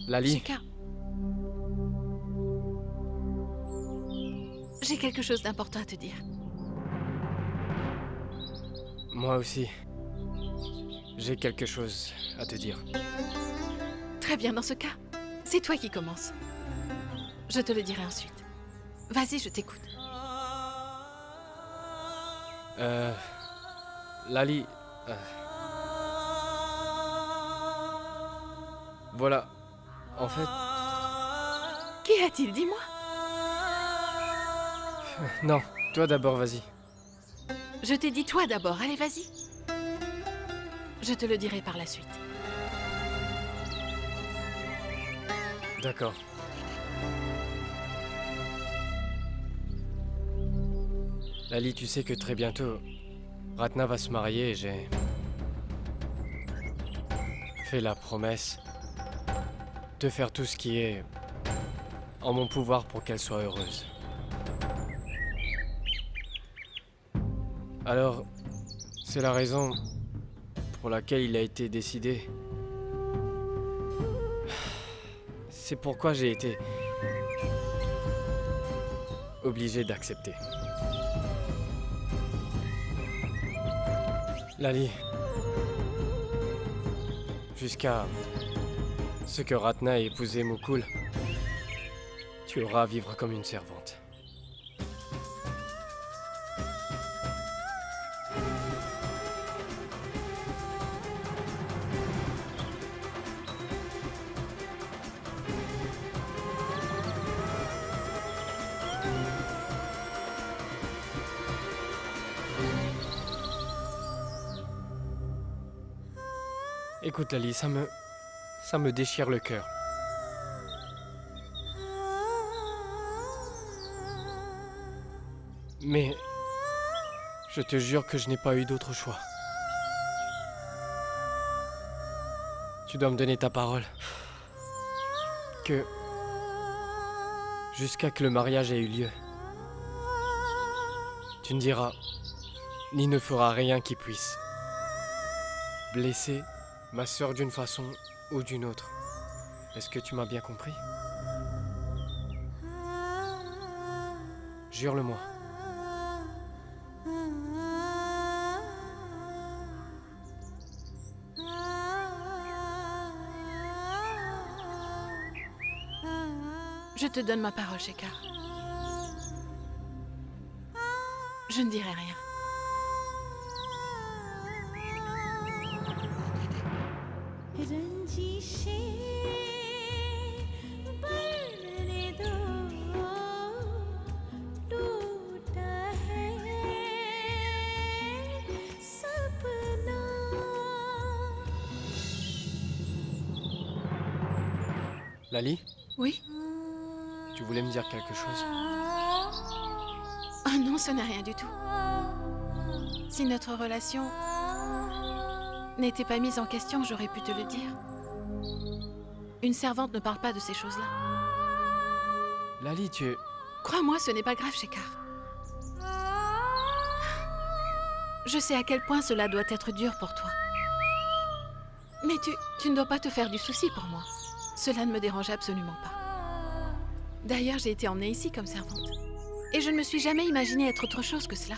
Lali, Shekhar, j'ai quelque chose d'important à te dire. moi aussi. J'ai quelque chose à te dire. Très bien, dans ce cas, c'est toi qui commences. Je te le dirai ensuite. Vas-y, je t'écoute. Lali, voilà. En fait, Qu'y a-t-il? Dis-moi. non, toi d'abord, vas-y. Je t'ai dit toi d'abord, allez, vas-y. Je te le dirai par la suite. D'accord. Lali, tu sais que très bientôt, Ratna va se marier et j'ai fait la promesse de faire tout ce qui est en mon pouvoir pour qu'elle soit heureuse. Alors, c'est la raison pour laquelle il a été décidé. C'est pourquoi j'ai été obligé d'accepter. Lali, jusqu'à ce que Ratna ait épousé Mukul, tu auras à vivre comme une servante. Écoute Lali, ça me déchire le cœur. Mais je te jure que je n'ai pas eu d'autre choix. Tu dois me donner ta parole. Que jusqu'à que le mariage ait eu lieu, tu ne diras ni ne feras rien qui puisse blesser ma sœur d'une façon ou d'une autre. Est-ce que tu m'as bien compris? Jure-le-moi. Je te donne ma parole, Shekhar. Je ne dirai rien. Lali, Oui? tu voulais me dire quelque chose? Oh non, ce n'est rien du tout. Si notre relation n'était pas mise en question, j'aurais pu te le dire. Une servante ne parle pas de ces choses-là. Lali, tu... Crois-moi, ce n'est pas grave, Shekhar. Je sais à quel point cela doit être dur pour toi. Mais tu ne dois pas te faire du souci pour moi. Cela ne me dérange absolument pas. D'ailleurs, j'ai été emmenée ici comme servante. Et je ne me suis jamais imaginée être autre chose que cela.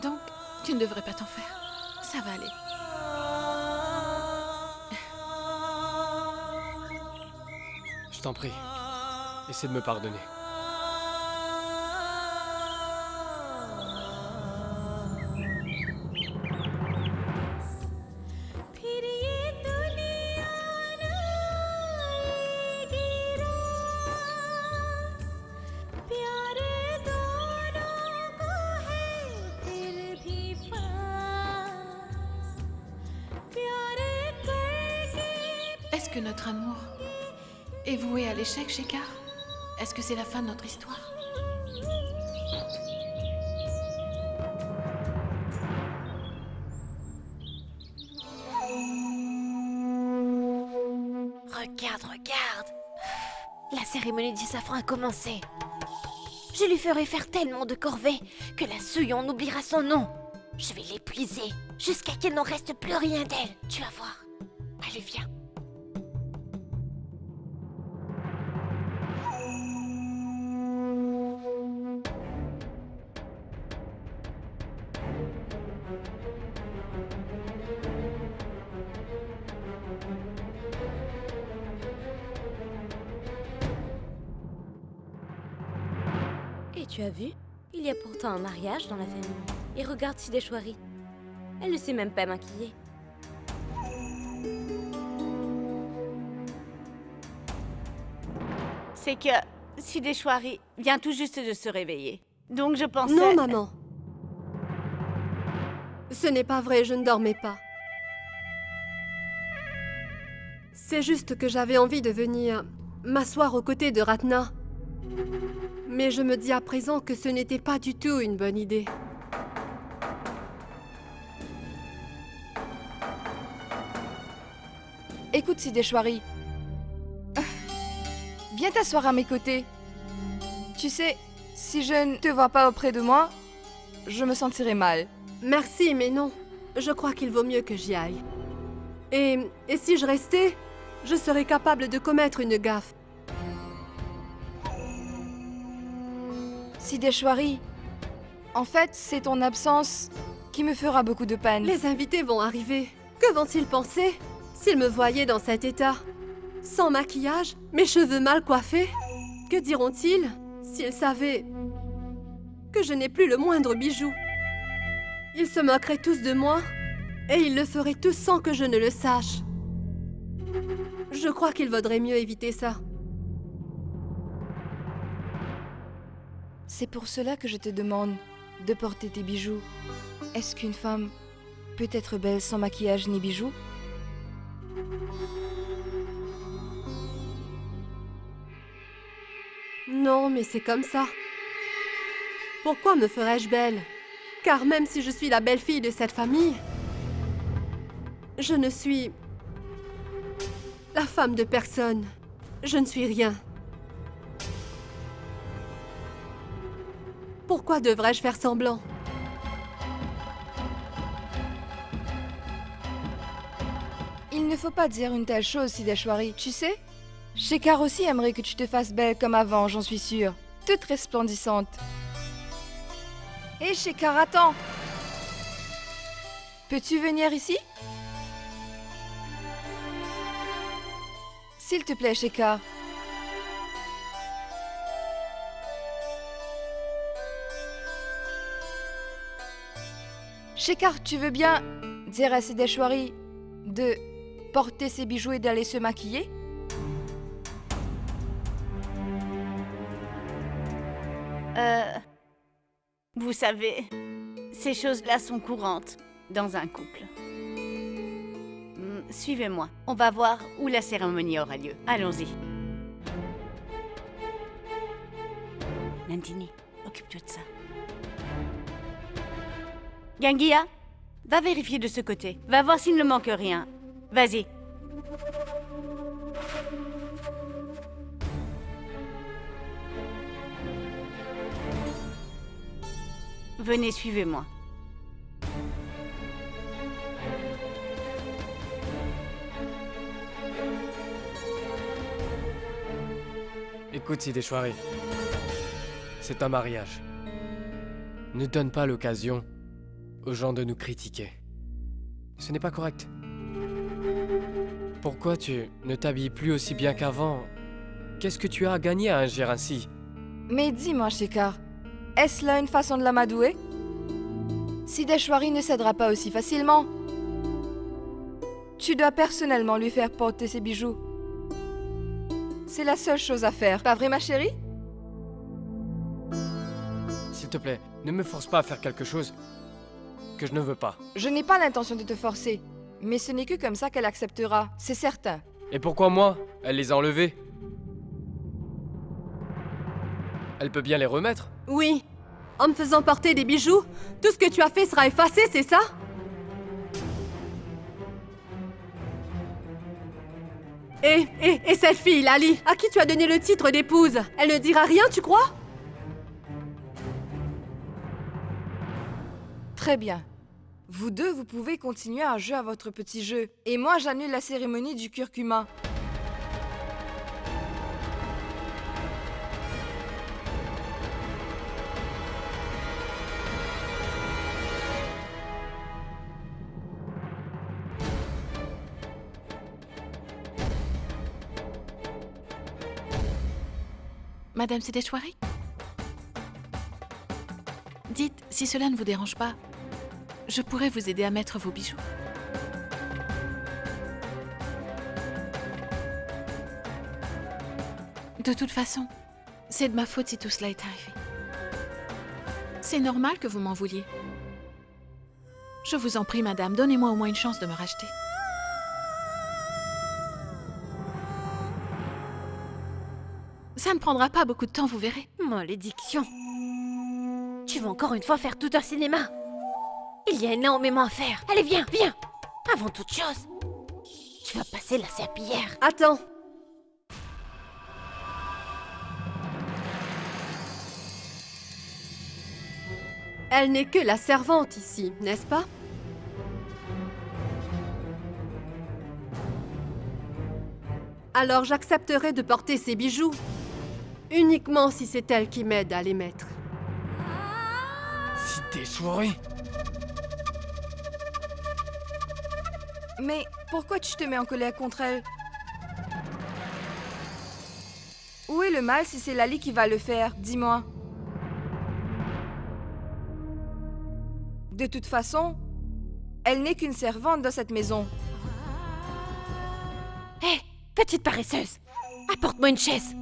Donc, tu ne devrais pas t'en faire. Ça va aller. Je t'en prie. Essaie de me pardonner. Est-ce que notre amour est voué à l'échec, Shekhar? Est-ce que c'est la fin de notre histoire? Regarde, regarde. La cérémonie du safran a commencé. Je lui ferai faire tellement de corvées que la souille en oubliera son nom. Je vais l'épuiser jusqu'à qu'il n'en reste plus rien d'elle. Tu vas voir. Allez, viens. Et tu as vu? Il y a pourtant un mariage dans la famille. Et regarde Sideshwari. Elle ne sait même pas maquiller. C'est que Sideshwari vient tout juste de se réveiller. Donc je pensais... Non, maman. Ce n'est pas vrai, je ne dormais pas. C'est juste que j'avais envie de venir m'asseoir aux côtés de Ratna. Mais je me dis à présent que ce n'était pas du tout une bonne idée. Écoute, Sideshwari. Viens t'asseoir à mes côtés. Tu sais, si je ne te vois pas auprès de moi, je me sentirai mal. Merci, mais non. Je crois qu'il vaut mieux que j'y aille. Et si je restais, je serais capable de commettre une gaffe. Sideshwari, en fait, c'est ton absence qui me fera beaucoup de peine. Les invités vont arriver. Que vont-ils penser s'ils me voyaient dans cet état? Sans maquillage, mes cheveux mal coiffés? Que diront-ils s'ils savaient que je n'ai plus le moindre bijou? Ils se moqueraient tous de moi et ils le feraient tous sans que je ne le sache. Je crois qu'il vaudrait mieux éviter ça. C'est pour cela que je te demande de porter tes bijoux. Est-ce qu'une femme peut être belle sans maquillage ni bijoux? Non, mais c'est comme ça. Pourquoi me ferais-je belle? Car même si je suis la belle-fille de cette famille, je ne suis la femme de personne. Je ne suis rien. Pourquoi devrais-je faire semblant? Il ne faut pas dire une telle chose, Sideshwari. Tu sais, Shekhar aussi aimerait que tu te fasses belle comme avant, j'en suis sûre. Toute resplendissante. Hé, Shekhar, attends! Peux-tu venir ici? S'il te plaît, Shekhar. Shekhar, tu veux bien dire à Sideshwari de porter ses bijoux et d'aller se maquiller? Vous savez, ces choses-là sont courantes dans un couple. Suivez-moi. On va voir où la cérémonie aura lieu. Allons-y. Nandini, occupe-toi de ça. Gangia, va vérifier de ce côté. Va voir s'il ne manque rien. Vas-y. Venez, suivez-moi. Écoute, Sideshwari. C'est un mariage. Ne donne pas l'occasion aux gens de nous critiquer. Ce n'est pas correct. Pourquoi tu ne t'habilles plus aussi bien qu'avant? Qu'est-ce que tu as à gagner à agir ainsi? Mais dis-moi, Shekhar, est-ce là une façon de l'amadouer? Sideshwari ne cédera pas aussi facilement. Tu dois personnellement lui faire porter ses bijoux. C'est la seule chose à faire, pas vrai, ma chérie? S'il te plaît, ne me force pas à faire quelque chose que je ne veux pas. Je n'ai pas l'intention de te forcer, mais ce n'est que comme ça qu'elle acceptera, c'est certain. Et pourquoi moi? Elle les a enlevés. Elle peut bien les remettre. Oui. En me faisant porter des bijoux, tout ce que tu as fait sera effacé, c'est ça? Et cette fille, Lali, à qui tu as donné le titre d'épouse, elle ne dira rien, tu crois? Très bien. Vous deux, vous pouvez continuer à jouer à votre petit jeu. Et moi, j'annule la cérémonie du curcuma. Madame Sideshwari? Dites, si cela ne vous dérange pas, je pourrais vous aider à mettre vos bijoux. De toute façon, c'est de ma faute si tout cela est arrivé. C'est normal que vous m'en vouliez. Je vous en prie, madame, donnez-moi au moins une chance de me racheter. Ça ne prendra pas beaucoup de temps, vous verrez. Malédiction. Tu vas encore une fois faire tout un cinéma. Il y a énormément à faire. Allez, viens, viens. Avant toute chose, tu vas passer la serpillière. Attends. Elle n'est que la servante ici, n'est-ce pas? Alors j'accepterai de porter ces bijoux. Uniquement si c'est elle qui m'aide à les mettre. Sideshwari! Mais pourquoi tu te mets en colère contre elle? Où est le mal si c'est Lali qui va le faire? Dis-moi. De toute façon, elle n'est qu'une servante dans cette maison. Hé, petite paresseuse, apporte-moi une chaise.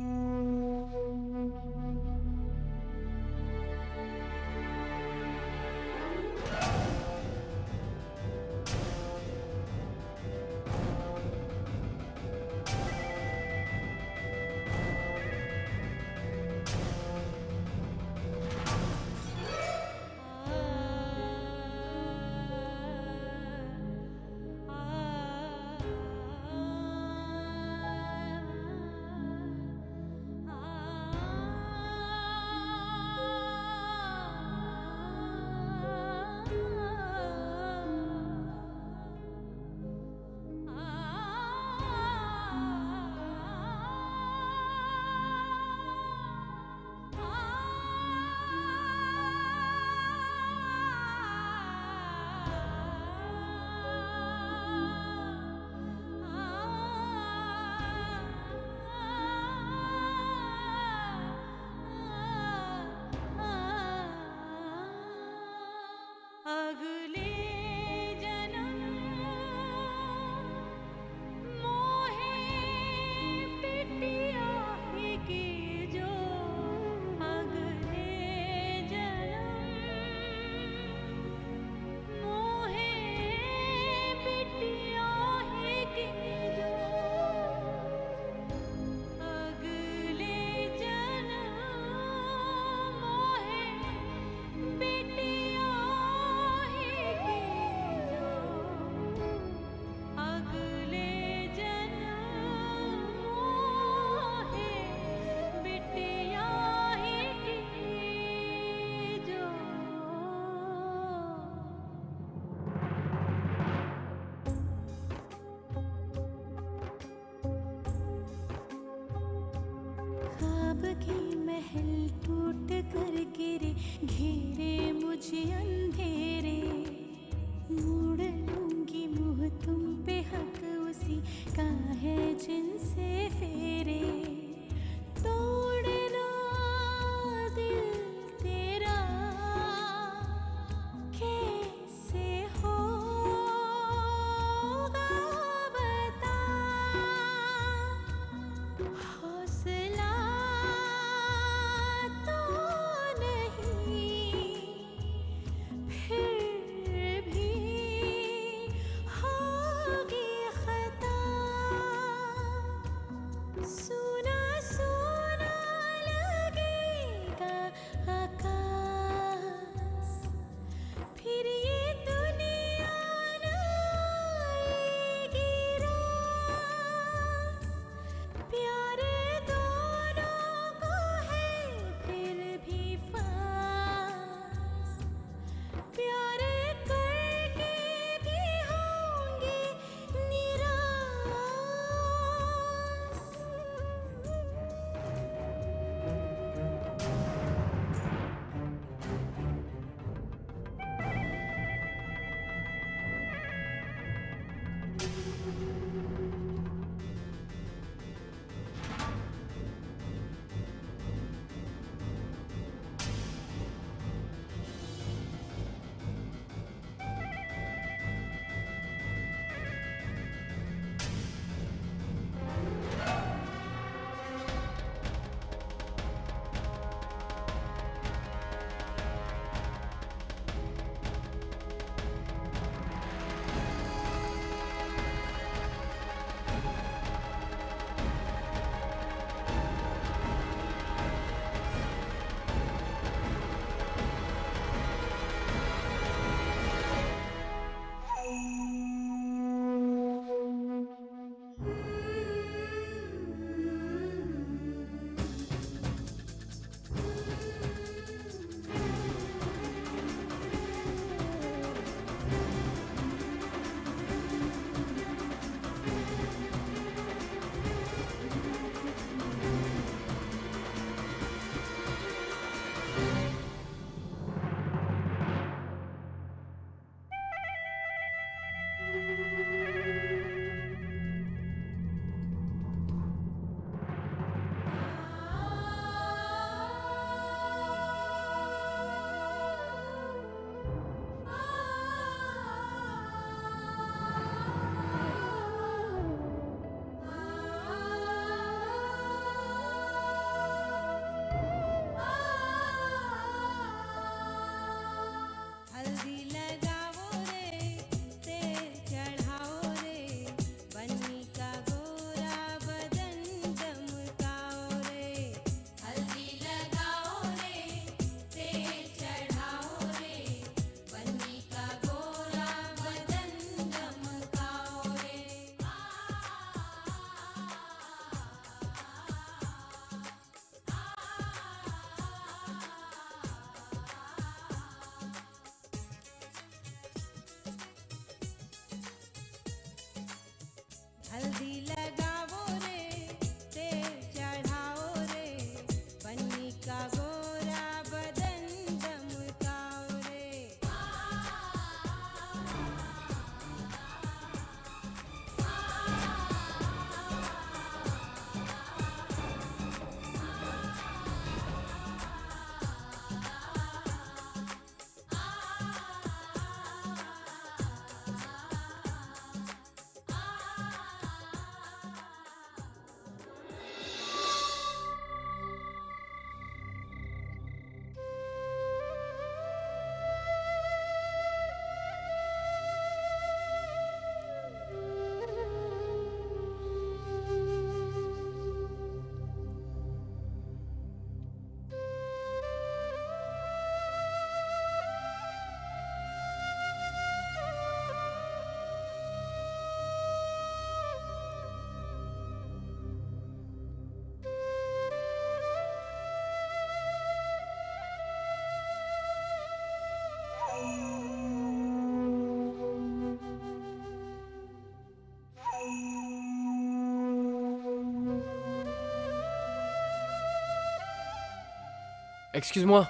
Excuse-moi.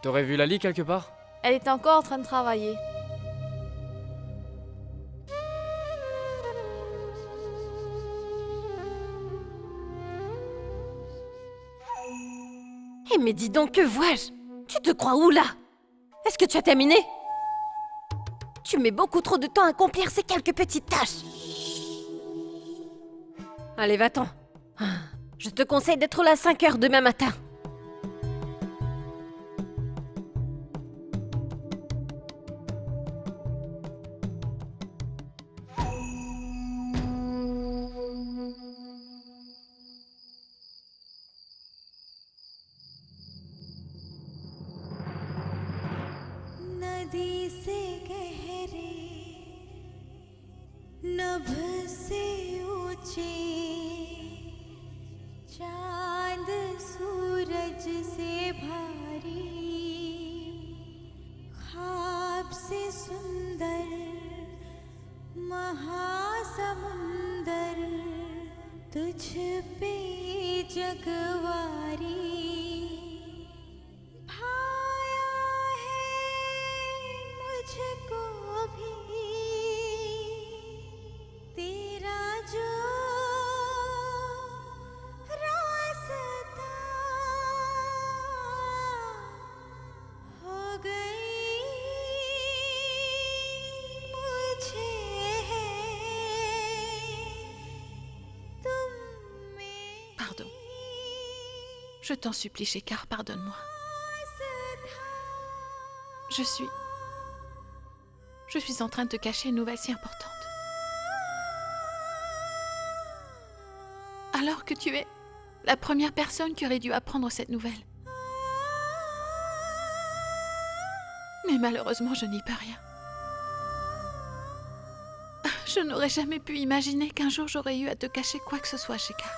T'aurais vu Lali quelque part? Elle est encore en train de travailler. Eh mais dis donc, que vois-je? Tu te crois où là? Est-ce que tu as terminé? Tu mets beaucoup trop de temps à accomplir ces quelques petites tâches. Allez, va-t'en. Je te conseille d'être là à 5 heures demain matin. नदी से गहरे नभ से ऊंचे चांद सूरज से भारी ख्वाब से सुंदर महासमुंदर तुझ पे जगवारी मुझको भी तेरा जो रास्ता हो गई मुझे है तुम में Pardon. Je t'en supplie, Shekar, pardonne-moi. Je suis en train de te cacher une nouvelle si importante. Alors que tu es la première personne qui aurait dû apprendre cette nouvelle. Mais malheureusement, je n'y peux rien. Je n'aurais jamais pu imaginer qu'un jour j'aurais eu à te cacher quoi que ce soit, Shekar.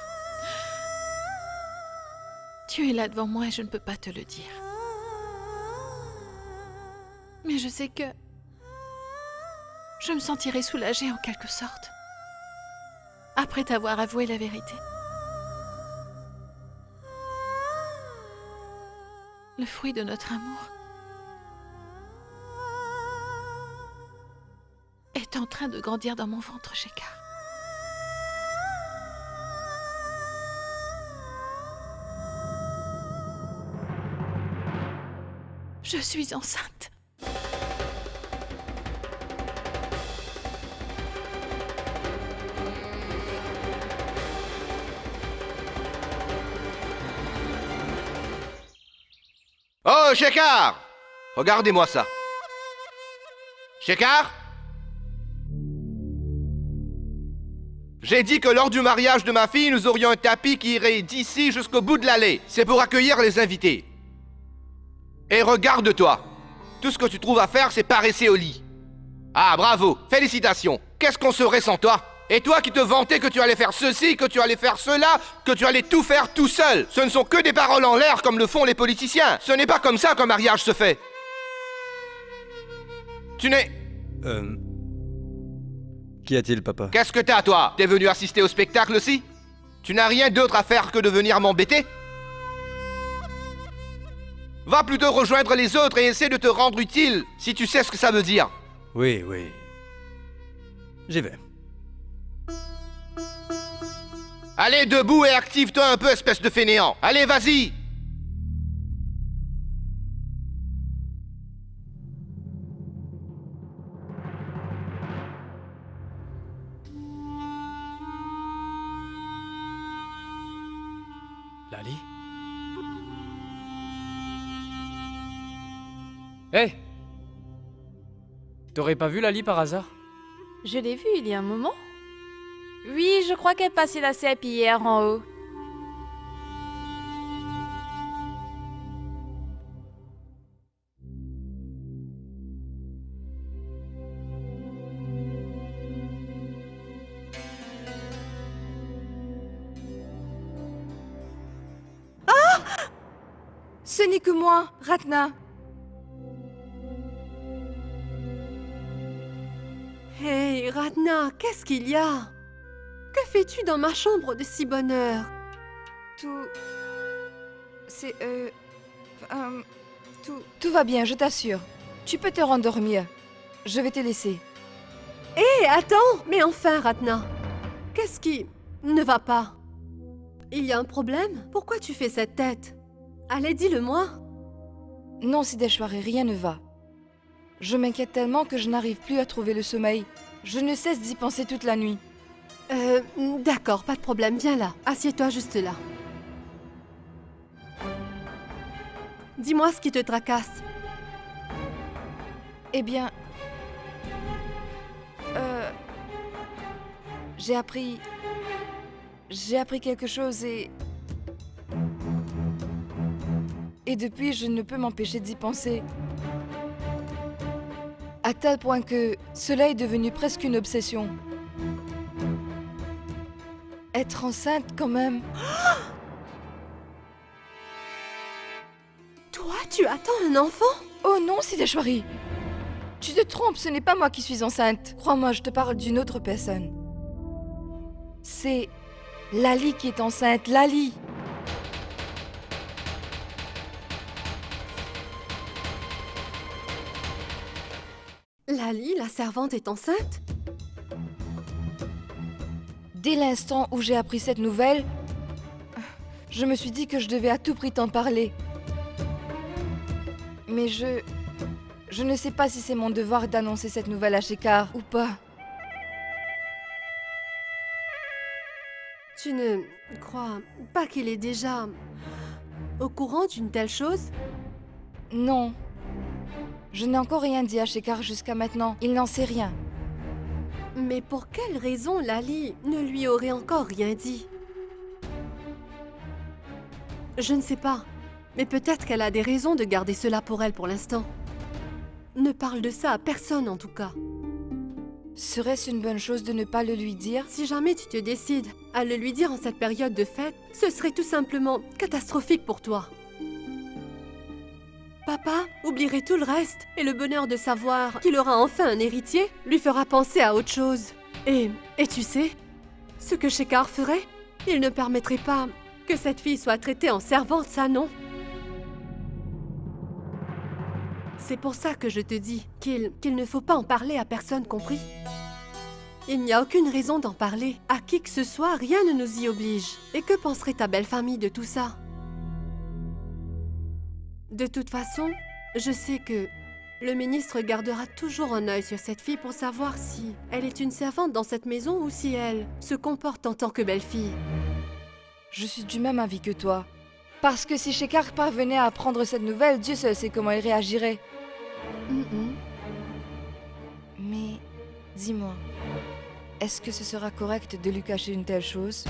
Tu es là devant moi et je ne peux pas te le dire. Mais je sais que je me sentirai soulagée en quelque sorte, après t'avoir avoué la vérité. Le fruit de notre amour est en train de grandir dans mon ventre, Shekar. Je suis enceinte. Oh, Shekar! Regardez-moi ça. Shekar? J'ai dit que lors du mariage de ma fille, nous aurions un tapis qui irait d'ici jusqu'au bout de l'allée. C'est pour accueillir les invités. Et regarde-toi. Tout ce que tu trouves à faire, c'est paresser au lit. Ah, bravo, félicitations. Qu'est-ce qu'on serait sans toi? Et toi qui te vantais que tu allais faire ceci, que tu allais faire cela, que tu allais tout faire tout seul. Ce ne sont que des paroles en l'air comme le font les politiciens. Ce n'est pas comme ça qu'un mariage se fait. Tu n'es... Qu'y a-t-il, papa? Qu'est-ce que t'as, toi? T'es venu assister au spectacle aussi? Tu n'as rien d'autre à faire que de venir m'embêter? Va plutôt rejoindre les autres et essaie de te rendre utile, si tu sais ce que ça veut dire. Oui, oui. J'y vais. Allez, debout et active-toi un peu, espèce de fainéant. Allez, vas-y! Lali? Hé! T'aurais pas vu Lali par hasard? Je l'ai vue il y a un moment. Oui, je crois qu'elle passait la cèpe hier en haut. Ah! Ce n'est que moi, Ratna. Hey, Ratna, qu'est-ce qu'il y a? Que fais-tu dans ma chambre de si bonne heure? Tout... C'est... Tout va bien, je t'assure. Tu peux te rendormir. Je vais te laisser. Hé, attends! Mais enfin, Ratna! Qu'est-ce qui ne va pas? Il y a un problème? Pourquoi tu fais cette tête? Allez, dis-le-moi! Non, Sideshwari, rien ne va. Je m'inquiète tellement que je n'arrive plus à trouver le sommeil. Je ne cesse d'y penser toute la nuit. D'accord, pas de problème, viens là. Assieds-toi juste là. Dis-moi ce qui te tracasse. Eh bien... J'ai appris quelque chose et depuis, je ne peux m'empêcher d'y penser. À tel point que cela est devenu presque une obsession. Être enceinte, quand même. Toi, tu attends un enfant? Oh non, Sideshwari! Tu te trompes, ce n'est pas moi qui suis enceinte. Crois-moi, je te parle d'une autre personne. C'est Lali qui est enceinte, Lali! Lali, la servante, est enceinte? Dès l'instant où j'ai appris cette nouvelle, je me suis dit que je devais à tout prix t'en parler. Mais je ne sais pas si c'est mon devoir d'annoncer cette nouvelle à Shekhar ou pas. Tu ne crois pas qu'il est déjà au courant d'une telle chose? Non. Je n'ai encore rien dit à Shekhar jusqu'à maintenant. Il n'en sait rien. Mais pour quelle raison Lali ne lui aurait encore rien dit? Je ne sais pas. Mais peut-être qu'elle a des raisons de garder cela pour elle pour l'instant. Ne parle de ça à personne en tout cas. Serait-ce une bonne chose de ne pas le lui dire? Si jamais tu te décides à le lui dire en cette période de fête, ce serait tout simplement catastrophique pour toi. Papa oublierait tout le reste et le bonheur de savoir qu'il aura enfin un héritier lui fera penser à autre chose. Et tu sais, ce que Shekhar ferait, il ne permettrait pas que cette fille soit traitée en servante, ça non? C'est pour ça que je te dis qu'il ne faut pas en parler à personne, compris? Il n'y a aucune raison d'en parler. À qui que ce soit, rien ne nous y oblige. Et que penserait ta belle famille de tout ça? De toute façon, je sais que le ministre gardera toujours un œil sur cette fille pour savoir si elle est une servante dans cette maison ou si elle se comporte en tant que belle-fille. Je suis du même avis que toi. Parce que si Shekhar parvenait à apprendre cette nouvelle, Dieu seul sait comment il réagirait. Mais, dis-moi, est-ce que ce sera correct de lui cacher une telle chose?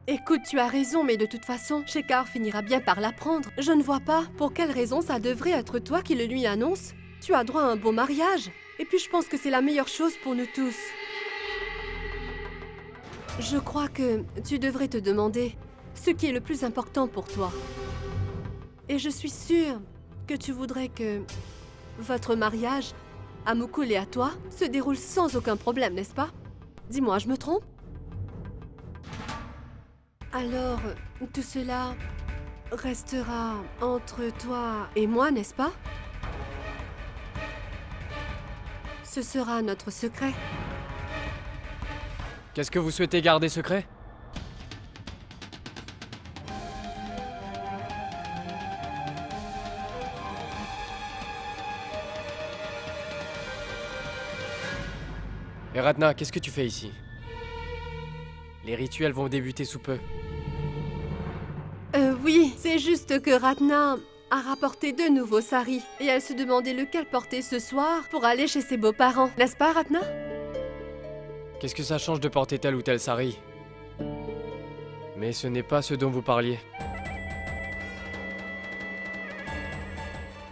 Écoute, tu as raison, mais de toute façon, Shekhar finira bien par l'apprendre. Je ne vois pas pour quelle raison ça devrait être toi qui le lui annonce. Tu as droit à un beau mariage. Et puis je pense que c'est la meilleure chose pour nous tous. Je crois que tu devrais te demander ce qui est le plus important pour toi. Et je suis sûre que tu voudrais que votre mariage, à Mukul et à toi, se déroule sans aucun problème, n'est-ce pas? Dis-moi, je me trompe? Alors, tout cela restera entre toi et moi, n'est-ce pas? Ce sera notre secret. Qu'est-ce que vous souhaitez garder secret? Et Ratna, qu'est-ce que tu fais ici? Les rituels vont débuter sous peu. Oui, c'est juste que Ratna a rapporté 2 nouveaux saris et elle se demandait lequel porter ce soir pour aller chez ses beaux-parents. N'est-ce pas, Ratna? Qu'est-ce que ça change de porter tel ou tel sari? Mais ce n'est pas ce dont vous parliez.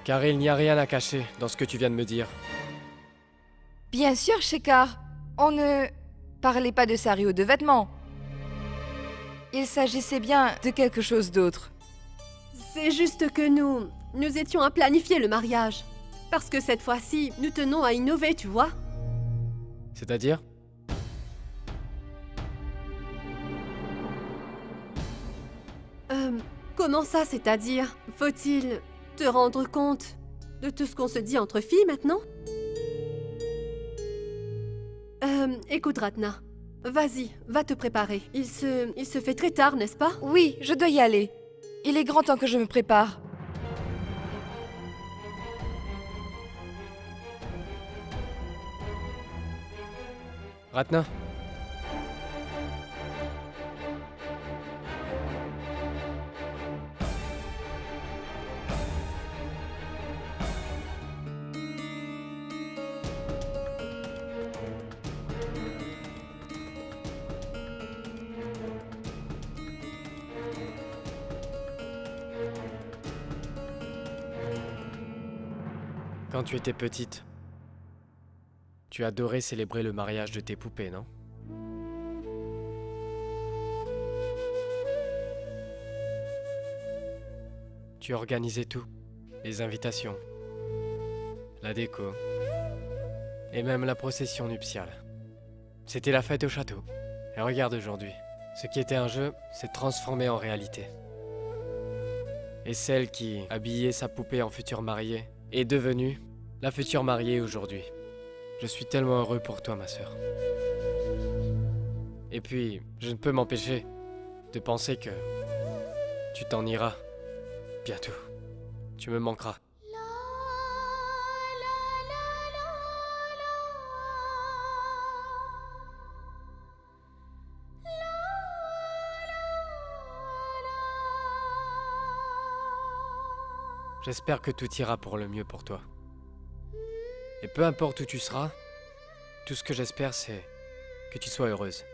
Car il n'y a rien à cacher dans ce que tu viens de me dire. Bien sûr, Shekhar. On ne parlait pas de sari ou de vêtements. Il s'agissait bien de quelque chose d'autre. C'est juste que nous étions à planifier le mariage. Parce que cette fois-ci, nous tenons à innover, tu vois. C'est-à-dire? Comment ça, c'est-à-dire? Faut-il te rendre compte de tout ce qu'on se dit entre filles maintenant? Écoute, Ratna. Vas-y, va te préparer. Il se fait très tard, n'est-ce pas? Oui, je dois y aller. Il est grand temps que je me prépare. Ratna? Quand tu étais petite, tu adorais célébrer le mariage de tes poupées, non? Tu organisais tout, les invitations, la déco, et même la procession nuptiale. C'était la fête au château. Et regarde aujourd'hui, ce qui était un jeu s'est transformé en réalité. Et celle qui habillait sa poupée en future mariée est devenue la future mariée aujourd'hui. Je suis tellement heureux pour toi, ma sœur. Et puis, je ne peux m'empêcher de penser que tu t'en iras bientôt. Tu me manqueras. J'espère que tout ira pour le mieux pour toi. Et peu importe où tu seras, tout ce que j'espère, c'est que tu sois heureuse.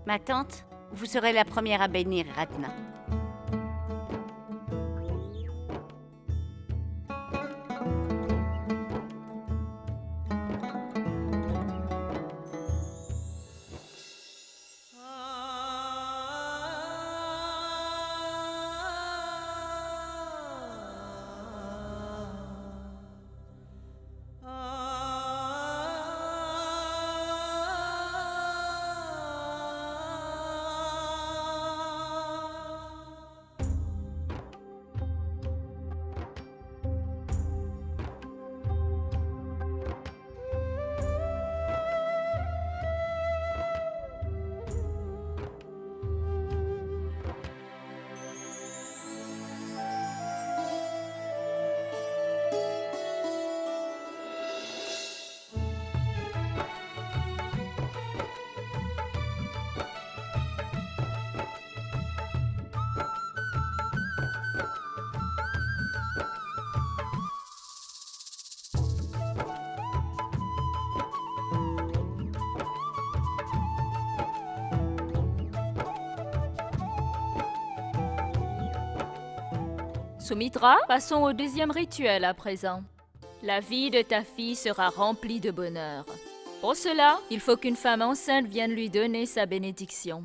Ma tante, vous serez la première à bénir Ratna. Soumitra, passons au deuxième rituel à présent. La vie de ta fille sera remplie de bonheur. Pour cela, il faut qu'une femme enceinte vienne lui donner sa bénédiction.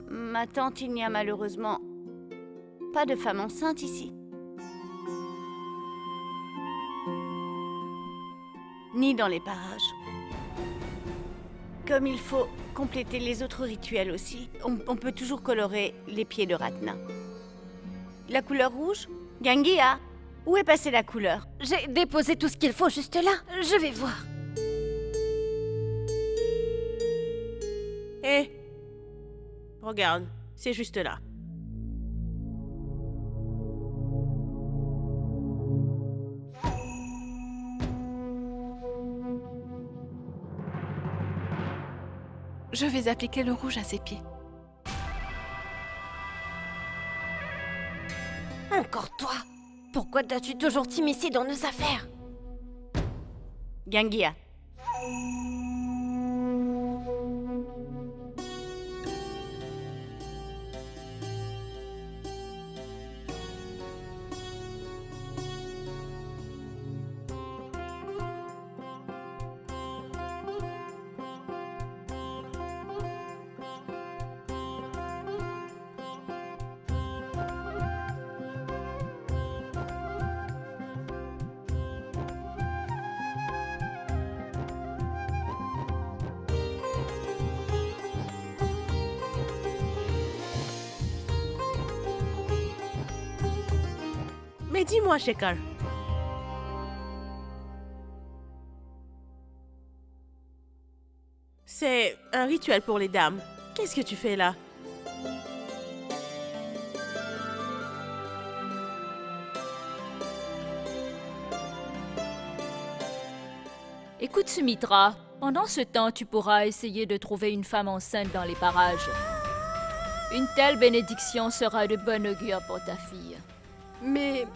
Ma tante, il n'y a malheureusement pas de femme enceinte ici. ni dans les parages. Comme il faut compléter les autres rituels aussi, on peut toujours colorer les pieds de Ratna. La couleur rouge? Gangia, où est passée la couleur? J'ai déposé tout ce qu'il faut juste là. Je vais voir. Hé, regarde, c'est juste là. Je vais appliquer le rouge à ses pieds. Encore toi. Pourquoi dois-tu toujours t'immiscer dans nos affaires? Gangia. Mais dis-moi, Shekhar. C'est un rituel pour les dames. Qu'est-ce que tu fais là? Écoute, Sumitra, pendant ce temps, tu pourras essayer de trouver une femme enceinte dans les parages. Une telle bénédiction sera de bon augure pour ta fille. Mais...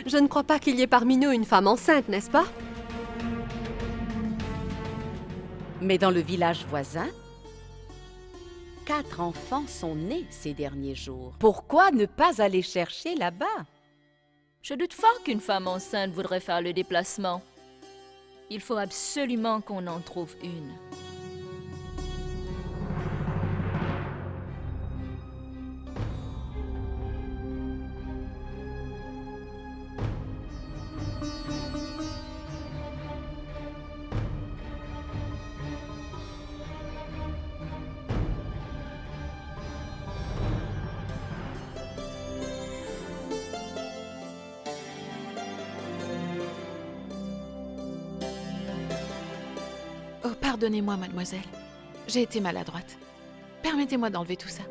je ne crois pas qu'il y ait parmi nous une femme enceinte, n'est-ce pas? Mais dans le village voisin, 4 enfants sont nés ces derniers jours. Pourquoi ne pas aller chercher là-bas? Je doute fort qu'une femme enceinte voudrait faire le déplacement. Il faut absolument qu'on en trouve une. Oh, pardonnez-moi, mademoiselle. J'ai été maladroite. Permettez-moi d'enlever tout ça.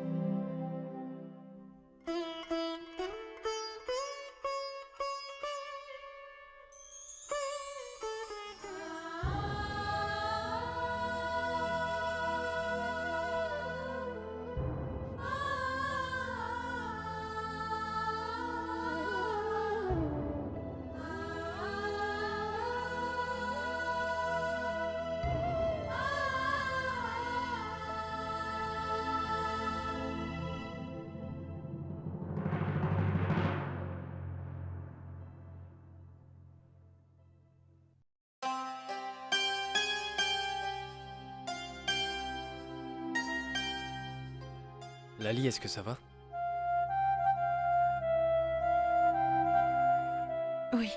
Lali, est-ce que ça va? Oui.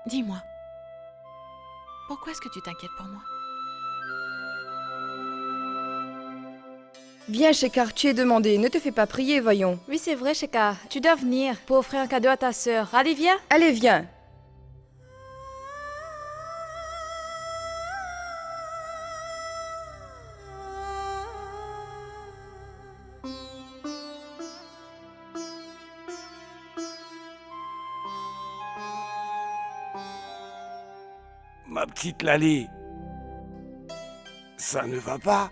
Dis-moi. Pourquoi est-ce que tu t'inquiètes pour moi? Viens, Shekhar, tu es demandé. Ne te fais pas prier, voyons. Oui, c'est vrai, Shekhar. Tu dois venir pour offrir un cadeau à ta sœur. Allez, viens. Allez, viens. Ma petite Lali, ça ne va pas?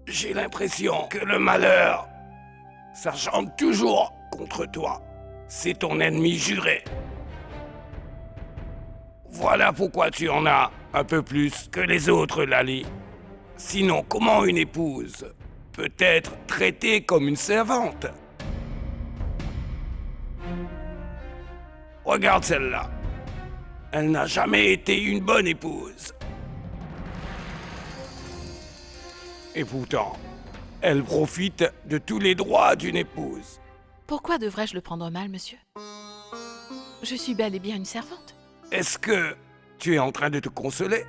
J'ai l'impression que le malheur s'acharne toujours contre toi. C'est ton ennemi juré. Voilà pourquoi tu en as un peu plus que les autres, Lali. Sinon, comment une épouse peut être traitée comme une servante? Regarde celle-là. Elle n'a jamais été une bonne épouse. Et pourtant, Elle profite de tous les droits d'une épouse. Pourquoi devrais-je le prendre mal, monsieur? Je suis bel et bien une servante. Est-ce que tu es en train de te consoler?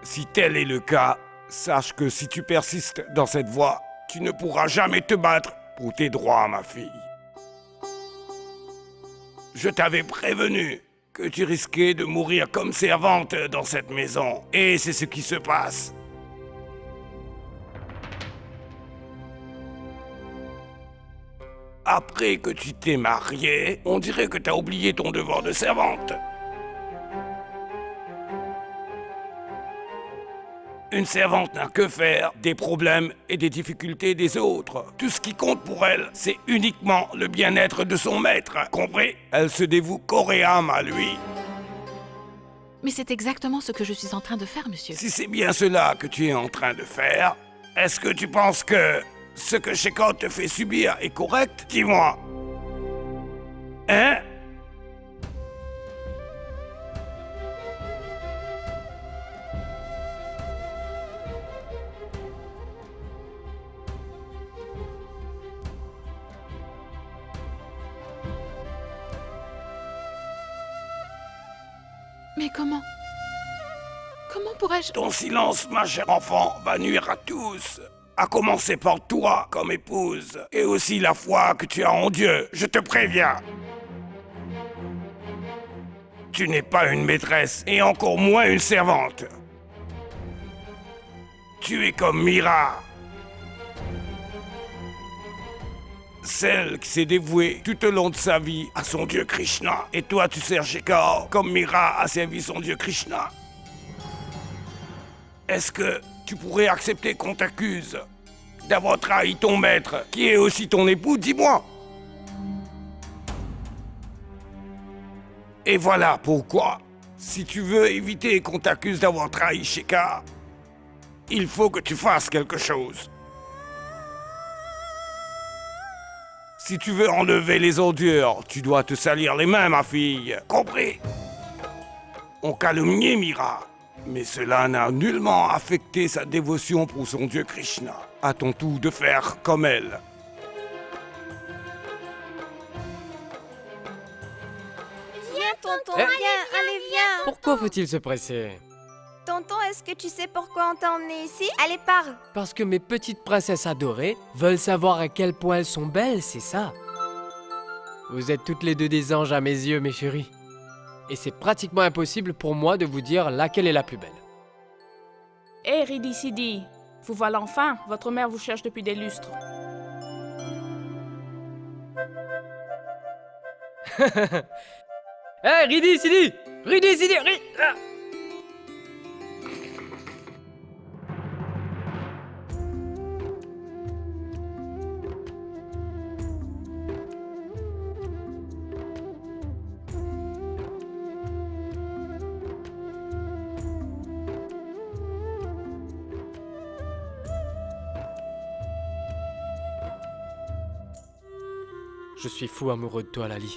Si tel est le cas, sache que si tu persistes dans cette voie, tu ne pourras jamais te battre pour tes droits, ma fille. Je t'avais prévenu que tu risquais de mourir comme servante dans cette maison. Et c'est ce qui se passe. Après que tu t'es mariée, on dirait que t'as oublié ton devoir de servante. Une servante n'a que faire des problèmes et des difficultés des autres. Tout ce qui compte pour elle, c'est uniquement le bien-être de son maître. Compris? Elle se dévoue corps et âme à lui. Mais c'est exactement ce que je suis en train de faire, monsieur. Si c'est bien cela que tu es en train de faire, est-ce que tu penses que ce que Shekau te fait subir est correct? Dis-moi. Hein? Mais comment? Comment pourrais-je... Ton silence, ma chère enfant, va nuire à tous. À commencer par toi, comme épouse. Et aussi la foi que tu as en Dieu, je te préviens. Tu n'es pas une maîtresse, et encore moins une servante. Tu es comme Mira. Celle qui s'est dévouée tout au long de sa vie à son dieu Krishna. Et toi, tu sers Shekau comme Mira a servi son dieu Krishna. Est-ce que tu pourrais accepter qu'on t'accuse d'avoir trahi ton maître, qui est aussi ton époux? Dis-moi. Et voilà pourquoi, si tu veux éviter qu'on t'accuse d'avoir trahi Shekau, il faut que tu fasses quelque chose. Si tu veux enlever les ordures, tu dois te salir les mains, ma fille. Compris? On calomniait Mira, mais cela n'a nullement affecté sa dévotion pour son dieu Krishna. À ton tour de faire comme elle. Viens, tonton, Eh. viens, allez, viens. Pourquoi faut-il se presser? Tonton, est-ce que tu sais pourquoi on t'a emmené ici? Allez, parle. Parce que mes petites princesses adorées veulent savoir à quel point elles sont belles, c'est ça. Vous êtes toutes les deux des anges à mes yeux, mes chéris. Et c'est pratiquement impossible pour moi de vous dire laquelle est la plus belle. Hé, Ridi Sidi, vous voilà enfin. Votre mère vous cherche depuis des lustres. Hé, Ridi Sidi! Ridi Sidi! Ah. Je suis fou amoureux de toi, Lali.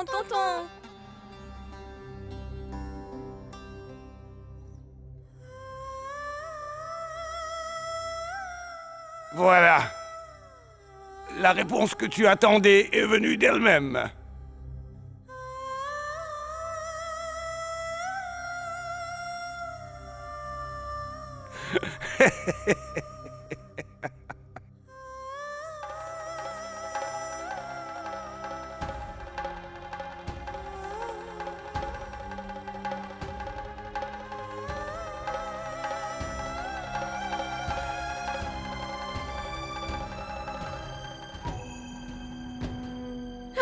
Tonton. Voilà. La réponse que tu attendais est venue d'elle-même.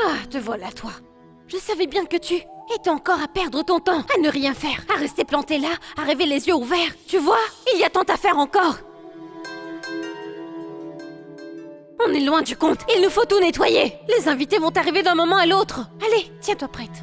Ah, te voilà, toi. Je savais bien que tu étais encore à perdre ton temps, à ne rien faire, à rester planté là, à rêver les yeux ouverts. Tu vois, il y a tant à faire encore. On est loin du compte. Il nous faut tout nettoyer. Les invités vont arriver d'un moment à l'autre. Allez, tiens-toi prête.